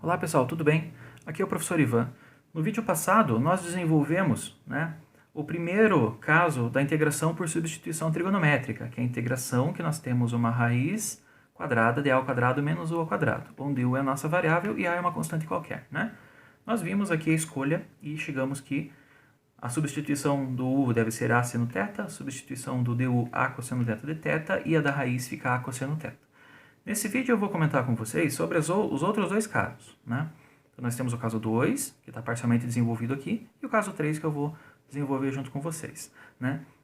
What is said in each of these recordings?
Olá pessoal, tudo bem? Aqui é o professor Ivan. No vídeo passado, nós desenvolvemos o primeiro caso da integração por substituição trigonométrica, que é a integração que nós temos uma raiz quadrada de a ao quadrado menos u ao quadrado, onde u é a nossa variável e a é uma constante qualquer. Nós vimos aqui a escolha e chegamos que a substituição do u deve ser a seno θ, a substituição do du a cosseno θ de θ e a da raiz fica a cosseno θ. Nesse vídeo eu vou comentar com vocês sobre os outros dois casos. Então nós temos o caso 2, que está parcialmente desenvolvido aqui, e o caso 3 que eu vou desenvolver junto com vocês.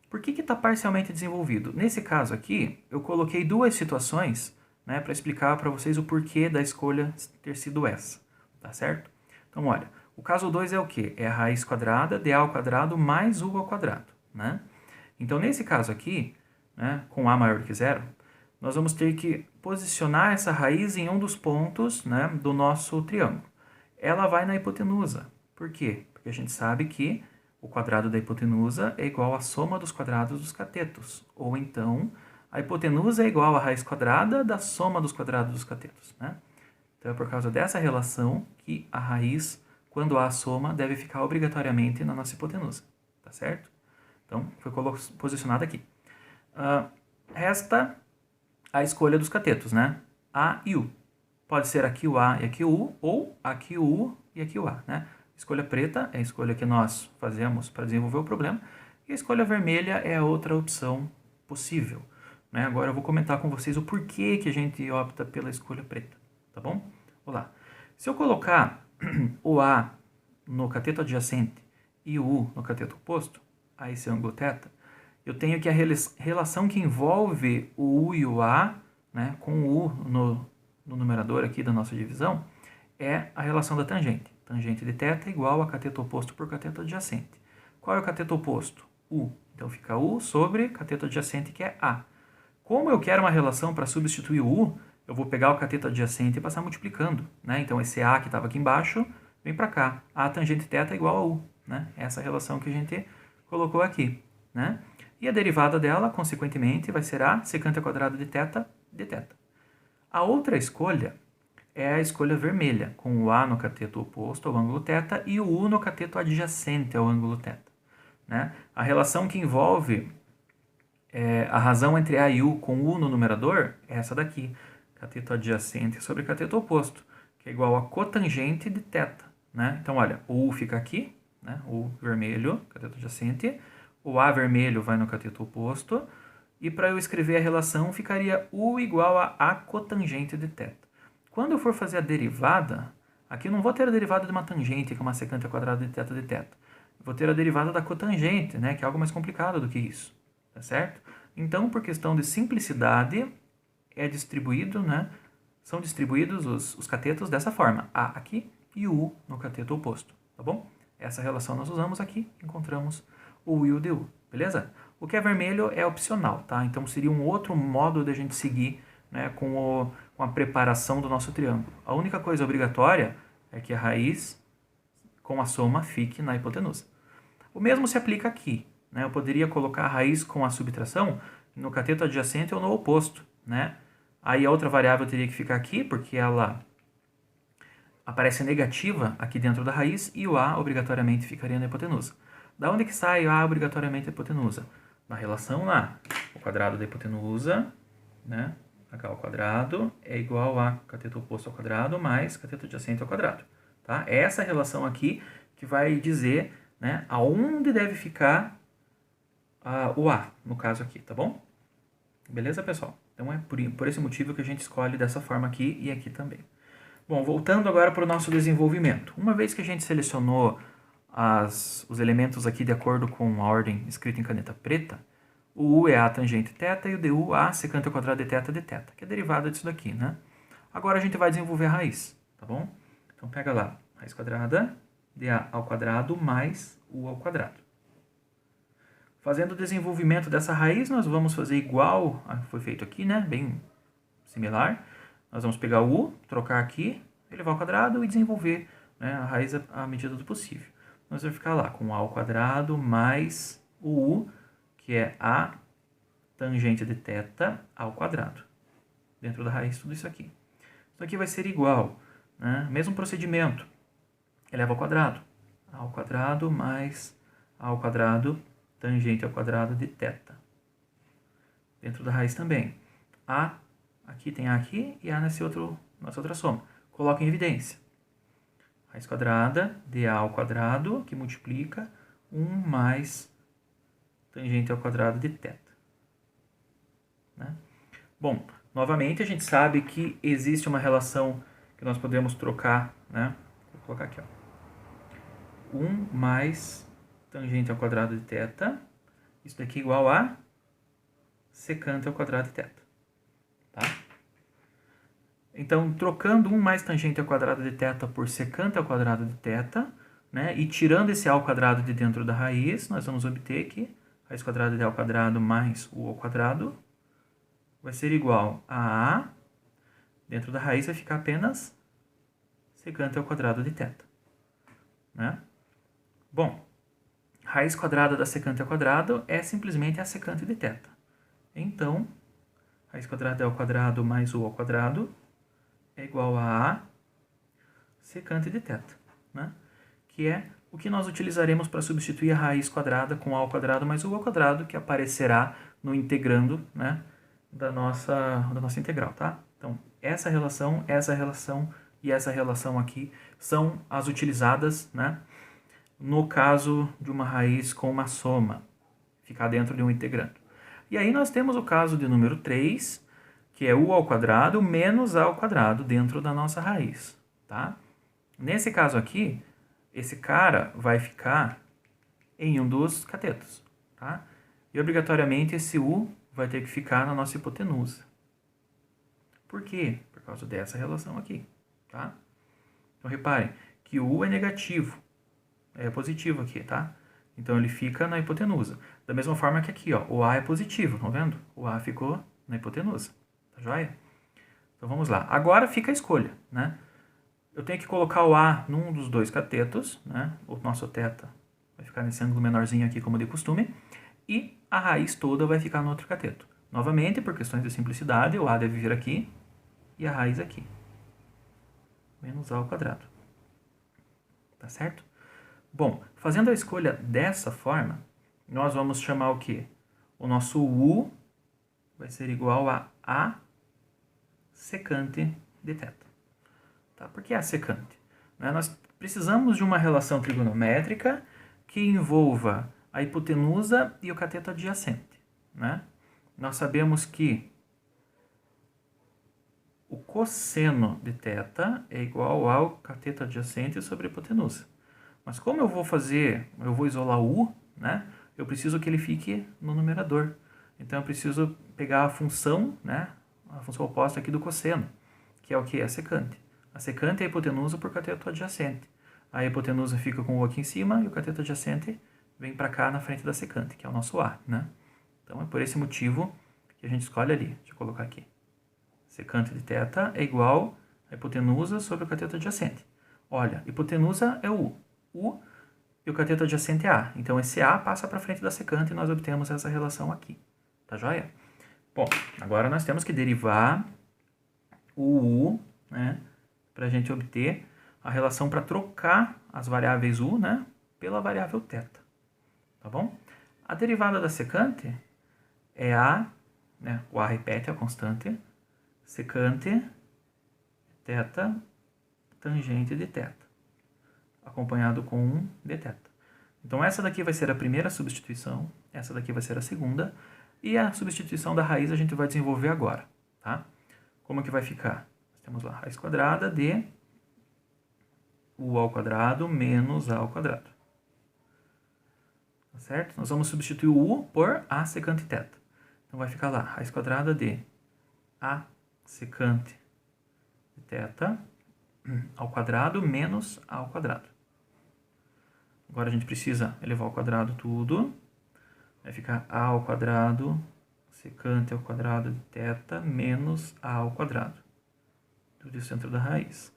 Por que está parcialmente desenvolvido? Nesse caso aqui, eu coloquei duas situações para explicar para vocês o porquê da escolha ter sido essa. Tá certo? Então, olha, o caso 2 é o quê? É a raiz quadrada de a ao quadrado mais u ao quadrado. Então, nesse caso aqui, com a maior do que zero, nós vamos ter que posicionar essa raiz em um dos pontos do nosso triângulo. Ela vai na hipotenusa. Por quê? Porque a gente sabe que o quadrado da hipotenusa é igual à soma dos quadrados dos catetos. Ou então, a hipotenusa é igual à raiz quadrada da soma dos quadrados dos catetos. Então, é por causa dessa relação que a raiz, quando há a soma, deve ficar obrigatoriamente na nossa hipotenusa. Tá certo? Então, foi posicionado aqui. Resta a escolha dos catetos, A e U. Pode ser aqui o A e aqui o U, ou aqui o U e aqui o A, Escolha preta é a escolha que nós fazemos para desenvolver o problema, e a escolha vermelha é a outra opção possível. Agora eu vou comentar com vocês o porquê que a gente opta pela escolha preta, tá bom? Vamos lá. Se eu colocar o A no cateto adjacente e o U no cateto oposto, a esse ângulo θ, eu tenho que a relação que envolve o U e o A, com o U no numerador aqui da nossa divisão, é a relação da tangente. Tangente de θ igual a cateto oposto por cateto adjacente. Qual é o cateto oposto? U. Então fica U sobre cateto adjacente, que é A. Como eu quero uma relação para substituir o U, eu vou pegar o cateto adjacente e passar multiplicando. Então esse A que estava aqui embaixo vem para cá. A tangente θ igual a U. Essa relação que a gente colocou aqui. E a derivada dela, consequentemente, vai ser a secante ao quadrado de θ de θ. A outra escolha é a escolha vermelha, com o A no cateto oposto ao ângulo θ e o U no cateto adjacente ao ângulo θ. A relação que envolve a razão entre A e U com U no numerador é essa daqui, cateto adjacente sobre cateto oposto, que é igual a cotangente de θ. Então, olha, o U fica aqui, o vermelho, cateto adjacente, o A vermelho vai no cateto oposto, e para eu escrever a relação ficaria U igual a cotangente de θ. Quando eu for fazer a derivada, aqui eu não vou ter a derivada de uma tangente, que é uma secante ao quadrado de θ de θ. Eu vou ter a derivada da cotangente, que é algo mais complicado do que isso. Tá certo? Então, por questão de simplicidade, é distribuído, são distribuídos os catetos dessa forma. A aqui e o U no cateto oposto. Tá bom? Essa relação nós usamos aqui, encontramos o U e o du, beleza? O que é vermelho é opcional, tá? Então seria um outro modo de a gente seguir com a preparação do nosso triângulo. A única coisa obrigatória é que a raiz com a soma fique na hipotenusa. O mesmo se aplica aqui. Eu poderia colocar a raiz com a subtração no cateto adjacente ou no oposto. Aí a outra variável teria que ficar aqui, porque ela aparece negativa aqui dentro da raiz, e o A obrigatoriamente ficaria na hipotenusa. Da onde que sai A obrigatoriamente a hipotenusa? Na relação lá, o quadrado da hipotenusa, h ao quadrado, é igual a cateto oposto ao quadrado mais cateto adjacente ao quadrado. Tá? É essa relação aqui que vai dizer aonde deve ficar o A, no caso aqui, tá bom? Beleza, pessoal? Então é por esse motivo que a gente escolhe dessa forma aqui e aqui também. Bom, voltando agora para o nosso desenvolvimento. Uma vez que a gente selecionou os elementos aqui de acordo com a ordem escrita em caneta preta, o U é a tangente θ e o du a secante ao quadrado de θ de θ, que é a derivada disso daqui, Agora a gente vai desenvolver a raiz, tá bom? Então pega lá, raiz quadrada de a ao quadrado mais u ao quadrado. Fazendo o desenvolvimento dessa raiz, nós vamos fazer igual a que foi feito aqui, bem similar. Nós vamos pegar o u, trocar aqui, elevar ao quadrado e desenvolver a raiz à medida do possível. Nós vamos ficar lá com a ao quadrado mais o u, que é a tangente de θ ao quadrado. Dentro da raiz tudo isso aqui. Isso aqui vai ser igual né? Mesmo procedimento, eleva ao quadrado. A ao quadrado mais A ao quadrado tangente ao quadrado de θ. Dentro da raiz também. A, aqui tem A aqui e A nessa outra soma. Coloca em evidência. Raiz quadrada de A ao quadrado, que multiplica 1 mais tangente ao quadrado de θ. Né? Bom, novamente a gente sabe que existe uma relação que nós podemos trocar, né? Vou colocar aqui, ó. 1 mais tangente ao quadrado de θ. Isso daqui é igual a secante ao quadrado de θ. Tá? Então, trocando 1 mais tangente ao quadrado de θ por secante ao quadrado de θ, né, e tirando esse a ao quadrado de dentro da raiz, nós vamos obter que raiz quadrada de a ao quadrado mais u ao quadrado vai ser igual a dentro da raiz vai ficar apenas secante ao quadrado de θ. Né? Bom, raiz quadrada da secante ao quadrado é simplesmente a secante de θ. Então, raiz quadrada ao quadrado mais u ao quadrado é igual a secante de θ, né? Que é o que nós utilizaremos para substituir a raiz quadrada com a ao quadrado mais u ao quadrado, que aparecerá no integrando, né, da nossa integral, tá? Então, essa relação e essa relação aqui são as utilizadas, né, no caso de uma raiz com uma soma, ficar dentro de um integrando. E aí nós temos o caso de número 3, que é u ao quadrado menos a ao quadrado dentro da nossa raiz, tá? Nesse caso aqui, esse cara vai ficar em um dos catetos, tá? E obrigatoriamente esse u vai ter que ficar na nossa hipotenusa. Por quê? Por causa dessa relação aqui, tá? Então reparem que o u é negativo, é positivo aqui, tá? Então ele fica na hipotenusa. Da mesma forma que aqui, ó, o a é positivo, estão vendo? O a ficou na hipotenusa, tá joia? Então vamos lá. Agora fica a escolha, né? Eu tenho que colocar o a num dos dois catetos, né? O nosso θ vai ficar nesse ângulo menorzinho aqui, como de costume, e a raiz toda vai ficar no outro cateto. Novamente, por questões de simplicidade, o a deve vir aqui e a raiz aqui. Menos a ao quadrado. Tá certo? Bom, fazendo a escolha dessa forma, nós vamos chamar o quê? O nosso u vai ser igual a secante de θ. Tá? Por que a secante? Né? Nós precisamos de uma relação trigonométrica que envolva a hipotenusa e o cateto adjacente. Né? Nós sabemos que o cosseno de θ é igual ao cateto adjacente sobre a hipotenusa. Mas como eu vou isolar o u, né? Eu preciso que ele fique no numerador. Então eu preciso pegar a função, né? A função oposta aqui do cosseno, que é o que? A secante. A secante é a hipotenusa por cateto adjacente. A hipotenusa fica com o aqui em cima e o cateto adjacente vem para cá na frente da secante, que é o nosso a, né? Então é por esse motivo que a gente escolhe ali. Deixa eu colocar aqui. Secante de θ é igual a hipotenusa sobre o cateto adjacente. Olha, hipotenusa é o u e o cateto adjacente é a. Então esse a passa para frente da secante e nós obtemos essa relação aqui. Tá joia? Bom, agora nós temos que derivar o u, né, para a gente obter a relação para trocar as variáveis u, né, pela variável θ. Tá bom? A derivada da secante é a, né, o a repete a constante, secante θ tangente de θ, acompanhado com 1 de θ. Então essa daqui vai ser a primeira substituição, essa daqui vai ser a segunda, e a substituição da raiz a gente vai desenvolver agora, tá? Como que vai ficar? Nós temos lá raiz quadrada de u ao quadrado menos a ao quadrado. Tá certo? Nós vamos substituir o u por a secante θ. Então vai ficar lá raiz quadrada de a secante de θ ao quadrado menos a ao quadrado. Agora a gente precisa elevar ao quadrado tudo. Vai ficar a ao quadrado secante ao quadrado de θ menos a ao quadrado. Tudo isso dentro da raiz.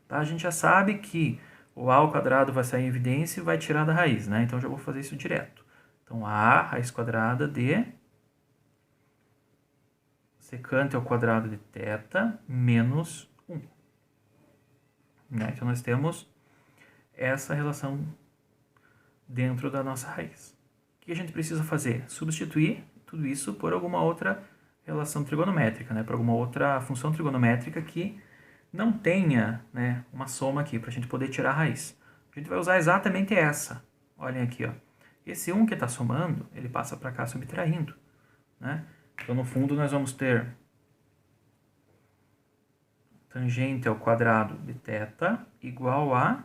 Tá? A gente já sabe que o a ao quadrado vai sair em evidência e vai tirar da raiz, né? Então eu já vou fazer isso direto. Então a raiz quadrada de secante ao quadrado de θ menos 1. né? Então, nós temos essa relação dentro da nossa raiz. O que a gente precisa fazer? Substituir tudo isso por alguma outra relação trigonométrica, né? Por alguma outra função trigonométrica que não tenha, né, uma soma aqui, para a gente poder tirar a raiz. A gente vai usar exatamente essa. Olhem aqui, ó. Esse 1 que está somando, ele passa para cá subtraindo, né? Então, no fundo, nós vamos ter tangente ao quadrado de θ igual a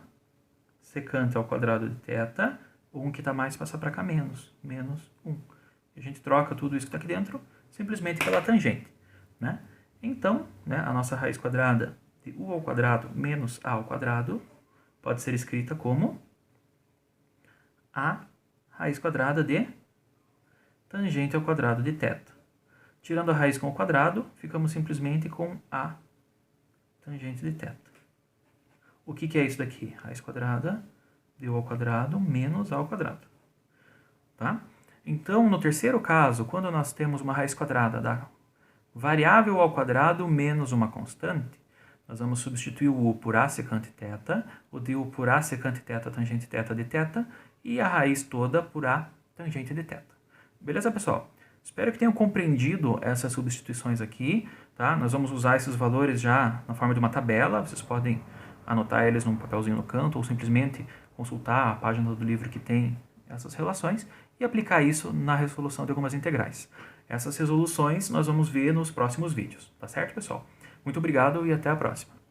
secante ao quadrado de θ, o 1 que está mais passa para cá menos 1. A gente troca tudo isso que está aqui dentro simplesmente pela tangente, né? Então, né, a nossa raiz quadrada de u ao quadrado menos a ao quadrado pode ser escrita como a raiz quadrada de tangente ao quadrado de θ. Tirando a raiz com o quadrado, ficamos simplesmente com a tangente de θ. O que é isso daqui? Raiz quadrada de u ao quadrado menos a ao quadrado. Tá? Então, no terceiro caso, quando nós temos uma raiz quadrada da variável ao quadrado menos uma constante, nós vamos substituir o u por a secante θ, o du por a secante θ tangente θ de θ e a raiz toda por a tangente de θ. Beleza, pessoal? Espero que tenham compreendido essas substituições aqui, tá? Nós vamos usar esses valores já na forma de uma tabela, vocês podem anotar eles num papelzinho no canto ou simplesmente consultar a página do livro que tem essas relações e aplicar isso na resolução de algumas integrais. Essas resoluções nós vamos ver nos próximos vídeos, tá certo, pessoal? Muito obrigado e até a próxima.